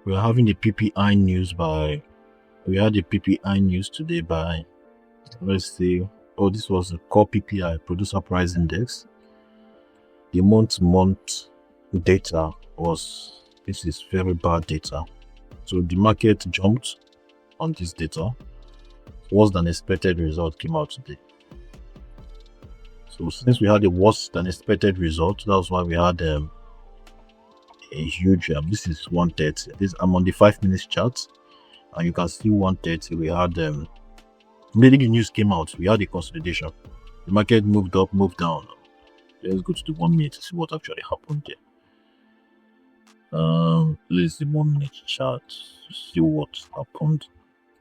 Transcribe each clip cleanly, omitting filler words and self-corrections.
we're having the PPI news we had the PPI news today by, let's see, this was the core PPI, Producer Price Index. The month data this is very bad data. So the market jumped on this data. Worse than expected result came out today. So since we had a worse than expected result, that's why we had a huge, this is 130. I'm on the 5 minutes chart, and you can see 130. We had immediately the news came out, we had a consolidation. The market moved up, moved down. Let's go to the 1 minute to see what actually happened there. Let's see 1 minute chart to see what happened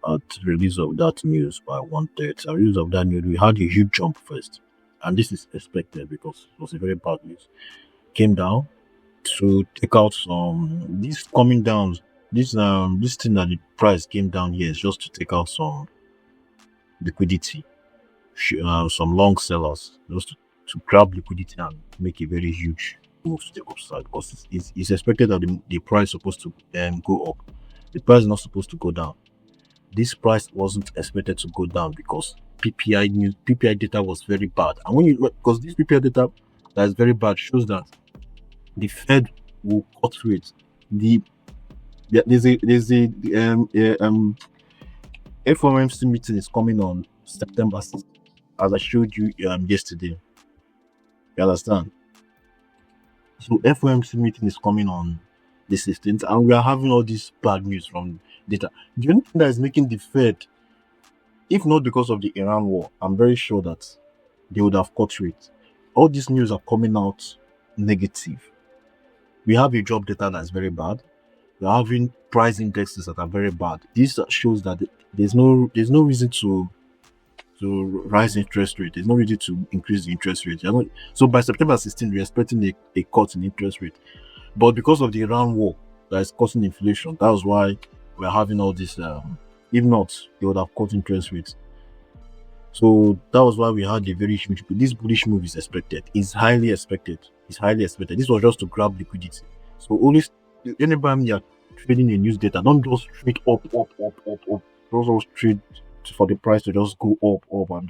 at release of that news by 130. At release of that news, we had a huge jump first, and this is expected because it was a very bad news. Came down to take out some this coming down. This thing that the price came down here is just to take out some liquidity, some long sellers, just to grab liquidity and make a very huge move to the upside, because it's expected that the price is supposed to go up. The price is not supposed to go down. This price wasn't expected to go down because PPI data was very bad. And because this PPI data that is very bad shows that the Fed will cut rates. There's a FOMC meeting is coming on September 6th, as I showed you yesterday. You understand? So FOMC meeting is coming on the 16th, and we are having all this bad news from data. The only thing that is making the Fed, if not because of the Iran war, I'm very sure that they would have cut rates. All these news are coming out negative. We have a job data that is very bad. We're having price indexes that are very bad. This shows that there's no reason to rise interest rate. There's no reason to increase the interest rate. So by September 16, we're expecting a cut in interest rate. But because of the Iran war that is causing inflation, that was why we're having all this. If not, they would have cut interest rates. So that was why we had a very huge. This bullish move is expected. It's highly expected. This was just to grab liquidity. So always, anytime you're trading a news data, don't just trade up. Don't just trade for the price to just go up, and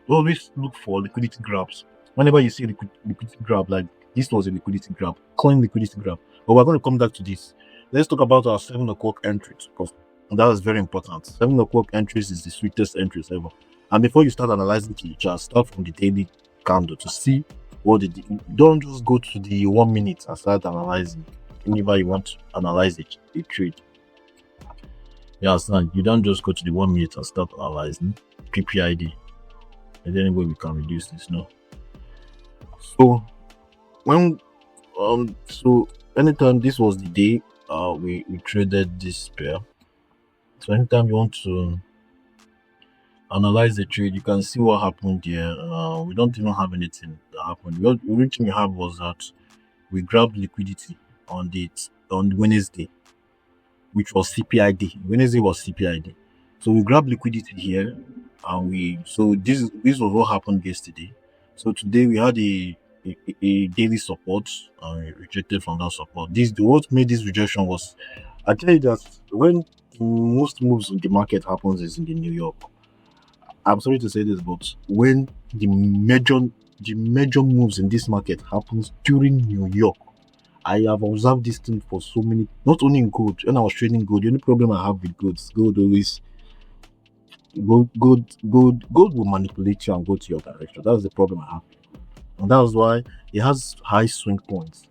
always look for liquidity grabs. Whenever you see liquidity grab, like this was a liquidity grab, clean liquidity grab. But we're going to come back to this. Let's talk about our 7 o'clock entries, because that is very important. 7 o'clock entries is the sweetest entries ever. And before you start analyzing the chart, start from the daily candle to see what don't just go to the 1 minute and start analyzing. Whenever you want to analyze a trade, you understand? You don't just go to the 1 minute and start analyzing PPID. Is there any way we can reduce this? No. So anytime this was the day we traded this pair. So anytime you want to analyze the trade, you can see what happened here. We don't even have anything that happened. The only thing we have was that we grabbed liquidity on Wednesday, which was CPID. Wednesday was CPID. So we grabbed liquidity here, and this was what happened yesterday. So today we had a daily support, and we rejected from that support. What made this rejection was, I tell you that when most moves in the market happens is in the New York. I'm sorry to say this, but when the major moves in this market happens during New York, I have observed this thing for so many, not only in gold. When I was trading gold, the only problem I have with gold always gold will manipulate you and go to your direction. That's the problem I have. And that's why it has high swing points.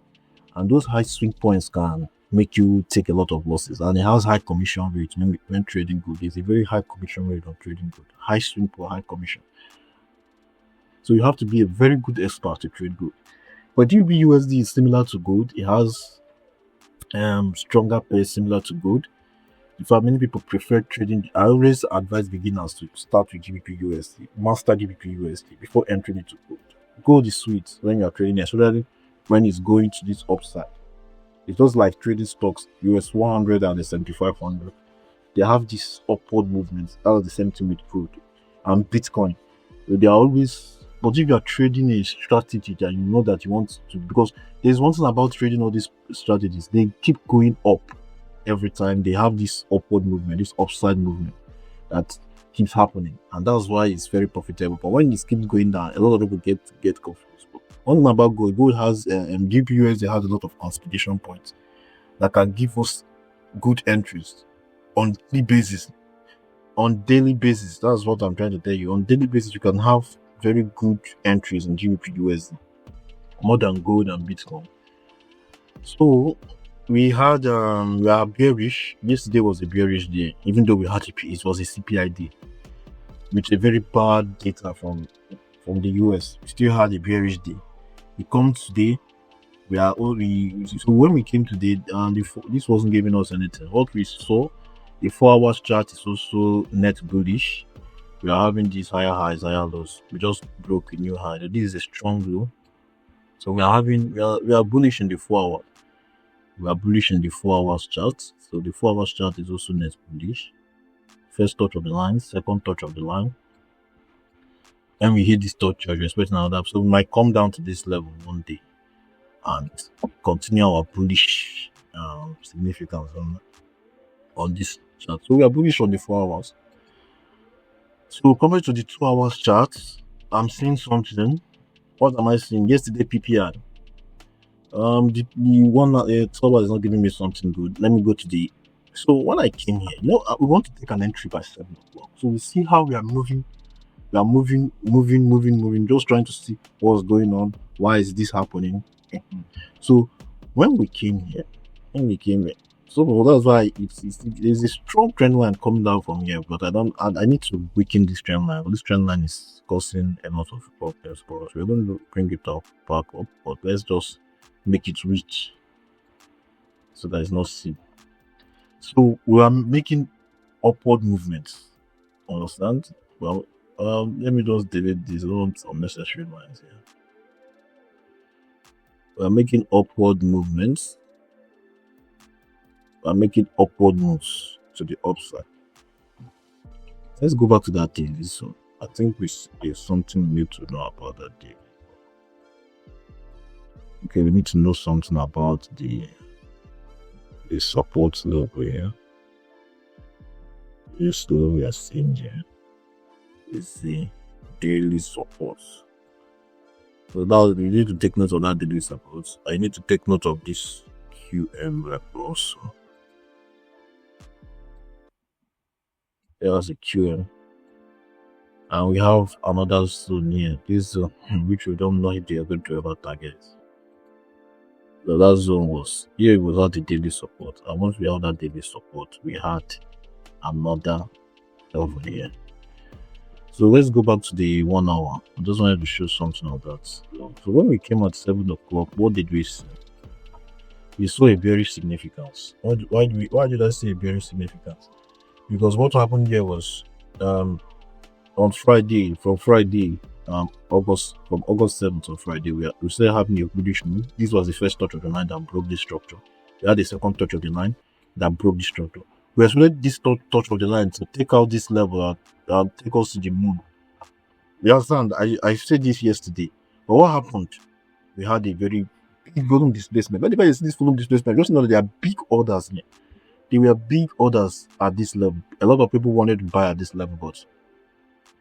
And those high swing points can make you take a lot of losses. And it has high commission rate when trading gold. There's a very high commission rate on trading gold. High swing point, high commission. So you have to be a very good expert to trade gold. But GBPUSD is similar to gold. It has stronger pairs similar to gold. In fact, many people prefer trading. I always advise beginners to start with GBPUSD, master GBPUSD before entering into gold. Gold is sweet when you're trading, especially when it's going to this upside. It's just like trading stocks, US 100 and the 7500. They have this upward movement. That's the same thing with gold and Bitcoin. They are always But if you are trading a strategy that you know that you want to, because there's one thing about trading all these strategies, they keep going up every time. They have this upward movement, this upside movement that keeps happening, and that's why it's very profitable. But when it keeps going down, a lot of people get confused. But one thing about gold has GBPUSD has a lot of consolidation points that can give us good entries on daily basis. On daily basis, that's what I'm trying to tell you. On daily basis, you can have very good entries in GBPUSD, more than gold and Bitcoin. So we are bearish. Yesterday was a bearish day, even though it was a CPI day with a very bad data from the US. We still had a bearish day. We come today, so when we came today, this wasn't giving us anything. What we saw, the 4 hours chart is also net bullish. We are having these higher highs, higher lows. We just broke a new high. This is a strong low. So we are bullish in the 4 hour. We are bullish in the 4 hours chart. So the 4 hours chart is also net bullish. First touch of the line, second touch of the line. And we hit this touch, we're expecting another. So we might come down to this level one day and continue our bullish significance on this chart. So we are bullish on the 4 hours. So compared to the 2 hours chart, I'm seeing something. What am I seeing? Yesterday PPI. The one top is not giving me something good. Let me go to the. So when I came here, we want to take an entry by 7 o'clock. So we see how we are moving. We are moving, just trying to see what's going on. Why is this happening? So when we came here, so that's why there's a strong trend line coming down from here, but I need to weaken this trend line. This trend line is causing a lot of problems for us. We're going to bring it back up, but let's just make it reach so that it's not seen. So we are making upward movements. Understand? Well, let me just delete these unnecessary lines here. We are making upward movements. We are making upward moves to the upside. Let's go back to that day. So I think there's something we need to know about that day. Okay, we need to know something about the support level here. This level we are seeing here is the daily support. So now we need to take note of that daily support. I need to take note of this QM level also. There's a QM. And we have another zone here. This zone, which we don't know if they are going to ever target. So that zone was here, it was at the daily support. And once we have that daily support, we had another level here. So let's go back to the 1 hour. I just wanted to show something of that. So when we came at 7 o'clock, what did we see? We saw a bearish significance. Why did I say a bearish significance? Because what happened here was on Friday, from August 7th on Friday, we still having a bullish move. This was the first touch of the line that broke this structure. We had the second touch of the line that broke this structure. We expected this touch of the line to take out this level and take us to the moon. You understand? I said this yesterday. But what happened? We had a very big volume displacement. Whenever you see this volume displacement, just know that there are big orders here. There were big orders at this level. A lot of people wanted to buy at this level, but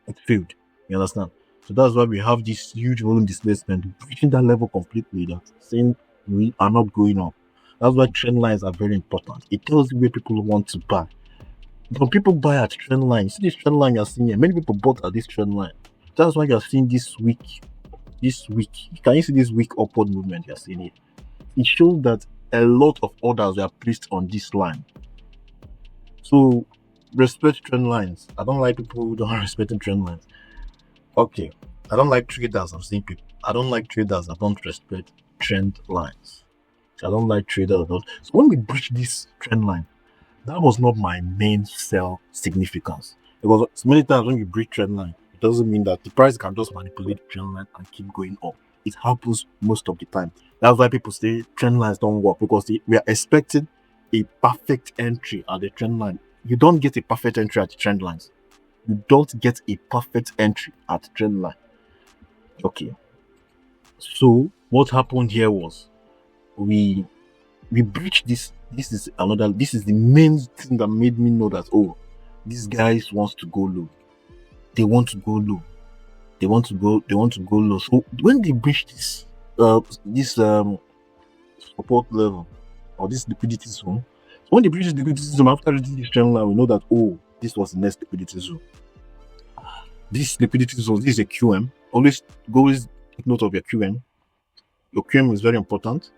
it failed. You understand? So that's why we have this huge volume displacement, reaching that level completely, that saying we are not going up. That's why trend lines are very important. It tells you where people want to buy. When people buy at trend line, you see this trend line you're seeing here, many people bought at this trend line. That's why you're seeing this week. Can you see this week upward movement you're seeing here? It shows that a lot of orders were placed on this line. So respect trend lines. I don't like people who don't respect trend lines. Okay. I don't like traders. I'm saying people. I don't like traders that don't respect trend lines. I don't like traders that don't. So when we breach this trend line, that was not my main sell significance. Because many times when you breach trend line, it doesn't mean that the price can just manipulate the trend line and keep going up. It happens most of the time. That's why people say trend lines don't work, because we are expecting a perfect entry at the trend line. You don't get a perfect entry at the trend lines. You don't get a perfect entry at the trend line. Okay. So what happened here was we breached this. This is the main thing that made me know that, oh, these guys wants to go low. They want to go low. They want to go low. So when they breach this support level or this liquidity zone, when they breach this liquidity zone after reaching this trend line, we know that, oh, this was the next liquidity zone. This liquidity zone, this is a QM. Always take note of your QM. Your QM is very important.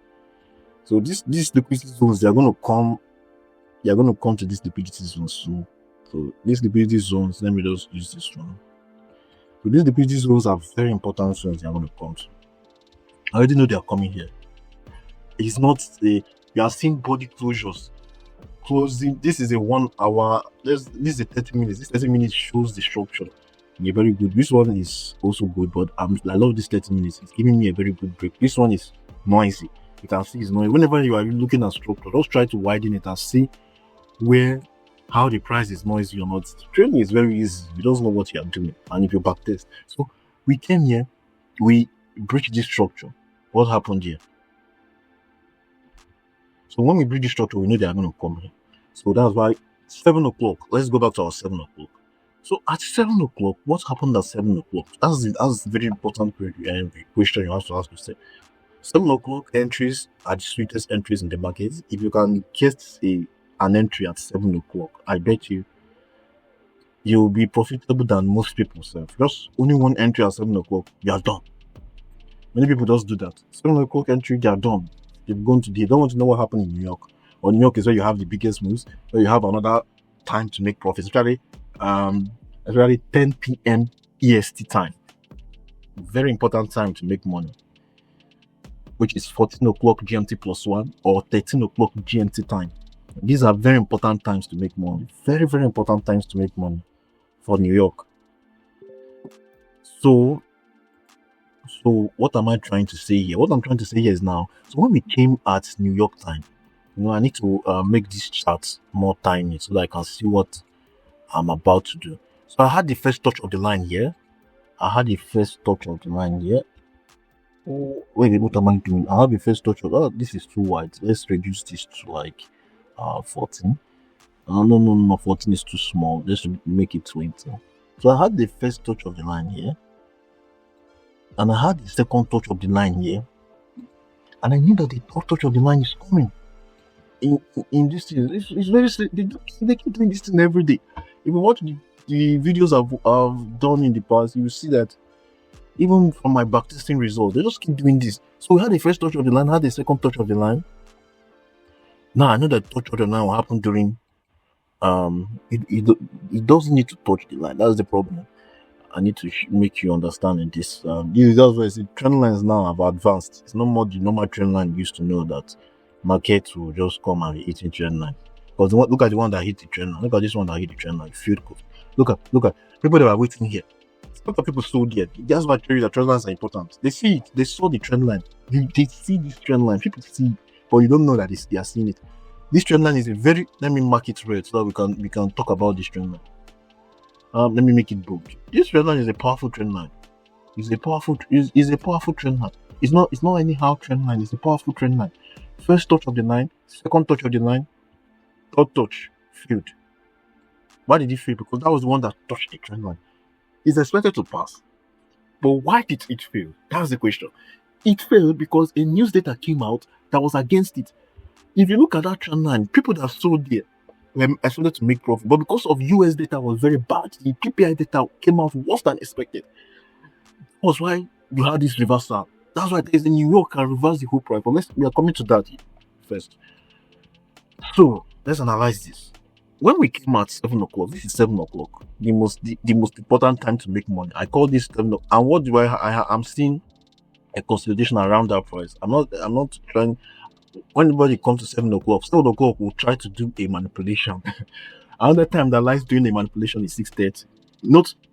So these liquidity zones, they're going to come to this liquidity zone soon. So these liquidity zones, let me just use this one. So these liquidity zones are very important zones they're going to come to. I already know they are coming here. It's not you are seeing body closures. Closing. This is a 1 hour. This is a 30 minutes. This 30 minutes shows the structure. Yeah, very good. This one is also good, but I love this 30 minutes. It's giving me a very good break. This one is noisy. You can see it's noisy. Whenever you are looking at structure, just try to widen it and see how the price is noisy or not. Trading is very easy. You don't know what you are doing, and if you backtest. So we came here, we breached this structure. What happened here? So when we breach this structure, we know they are going to come here. So that's why 7 o'clock. Let's go back to our 7 o'clock. So at 7 o'clock, what happened at 7 o'clock? That's a very important question you have to ask yourself. 7 o'clock entries are the sweetest entries in the market. If you can get an entry at 7 o'clock, I bet you'll be profitable than most people. So just only one entry at 7 o'clock, you are done. Many people just do that. 7 o'clock entry, they are done. They don't want to know what happened in New York. Or New York is where you have the biggest moves, where you have another time to make profits. Especially 10 p.m. EST time. Very important time to make money, which is 14 o'clock GMT +1 or 13 o'clock GMT time. These are very important times to make money. Very, very important times to make money for New York. So what am I trying to say here? What I'm trying to say here is now, so when we came at New York time, I need to make this chart more tiny so that I can see what I'm about to do. So I had the first touch of the line here. Oh, wait, what am I doing? I have the first touch of, this is too wide. Let's reduce this to like 14. No, 14 is too small. Let's make it 20. So I had the first touch of the line here. And I had the second touch of the line here. And I knew that the third touch of the line is coming. In this thing, it's very they keep doing this thing every day. If you watch the videos I've done in the past, you will see that even from my backtesting results, they just keep doing this. So we had the first touch of the line, had the second touch of the line. Now I know that touch of the line will happen during it doesn't need to touch the line. That's the problem. I need to make you understand in this. That's why the trend lines now have advanced. It's no more the normal trend line used to know that market will just come and hit the trend line. Because look at the one that hit the trend line. Look at this one that hit the trend line. Field code. Look at people that are waiting here. A lot of people sold here. That's why I tell you that trend lines are important. They see it. They saw the trend line. They see this trend line. People see it, but you don't know that they are seeing it. This trend line is a very. Let me mark it red so that we can talk about this trend line. Let me make it bold. This trend line is a powerful trend line. It's a powerful trend line. It's not anyhow trend line. It's a powerful trend line. First touch of the line, second touch of the line, third touch failed. Why did it fail? Because that was the one that touched the trend line. It's expected to pass, but why did it fail? That's the question. It failed because a news data came out that was against it. If you look at that trend line, people that sold there were expected to make profit, but because of US data was very bad, the PPI data came out worse than expected. That's why you had this reversal. That's why there's a New York can reverse the whole price. But we are coming to that first. So let's analyze this. When we came at 7 o'clock, this is 7 o'clock, the most important time to make money. I call this 7 o'clock. And what do I'm seeing a consolidation around that price. I'm not trying. When anybody comes to 7 o'clock, 7 o'clock will try to do a manipulation. Another time that lies doing a manipulation is 6:30.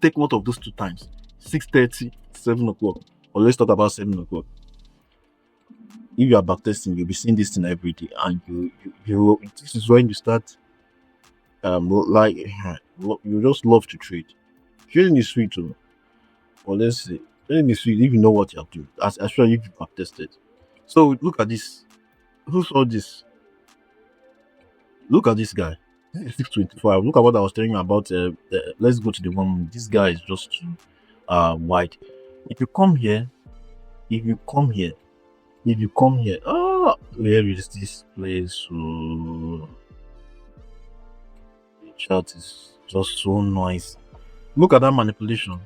Take note of those two times. 6:30, 7 o'clock. Or let's talk about 7 o'clock. If you are backtesting, you'll be seeing this thing every day, and you this is when you start you just love to trade. Trading is sweet too. But let's see. Let me see if you know what you're doing. As actually if you have tested. So look at this. Who saw this? Look at this guy. This is 625. Look at what I was telling you about. Let's go to the one. This guy is just too wide. If you come here, if you come here, if you come here, where is this place? So the chart is just so noisy. Look at that manipulation.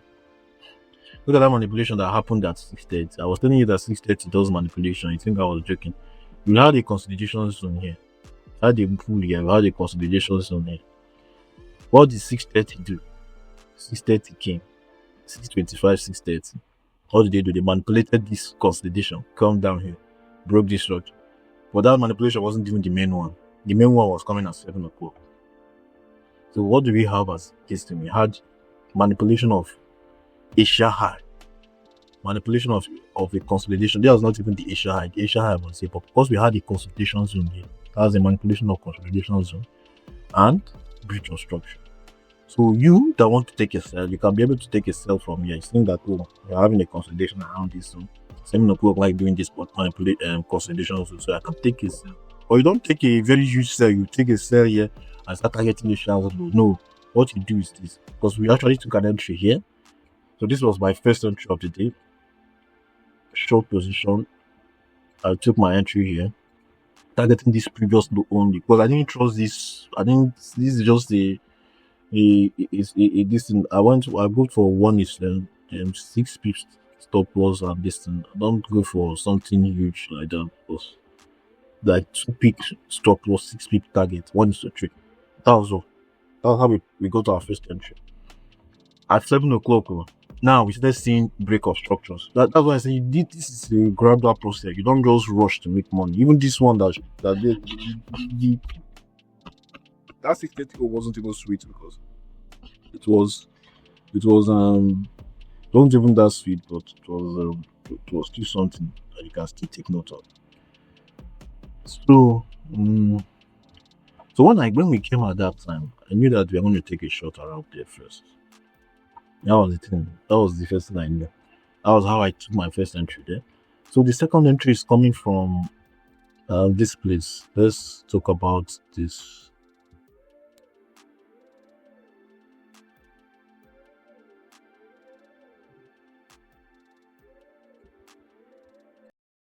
Look at that manipulation that happened at 6:30. I was telling you that 6:30 does manipulation. You think I was joking? We had a consolidation zone here. Had a pull here. We had a consolidation zone here. What did 6:30 do? 6:30 came. 6:25, 6:30. What did they do? They manipulated this consolidation. Come down here. Broke this structure. But that manipulation wasn't even the main one. The main one was coming at 7 o'clock. So what do we have as this thing? We had manipulation of Asia high. Manipulation of a consolidation. That was not even the Asia high. The Asia high was here, but because we had a consolidation zone here, that was a manipulation of consolidation zone and breach of structure. So you that want to take a sell, you can be able to take a sell from here. You think that you're having a consolidation around this zone. 7 o'clock like doing this but manipulate consolidation zone. So I can take a sell. Or you don't take a very huge sell, you take a sell here and start targeting the shares. No, what you do is this. Because we actually took an entry here. So this was my first entry of the day. Short position. I took my entry here, targeting this previous low only because I didn't trust this. I think this is just this thing. I go for one is 6 pips stop loss and this thing. I don't go for something huge like that because like 2 pick stop loss, 6 pip target, 1 is to 3. That was all. That's how we got our first entry at 7 o'clock. Now we started seeing breakout structures. That's why I say this is a gradual process. You don't just rush to make money. Even this one that 6:30 wasn't even sweet because it was don't even that sweet, but it was still something that you can still take note of. So when we came at that time, I knew that we were going to take a shot around there first. That was the thing. That was the first thing I knew. That was how I took my first entry there. So the second entry is coming from this place. Let's talk about this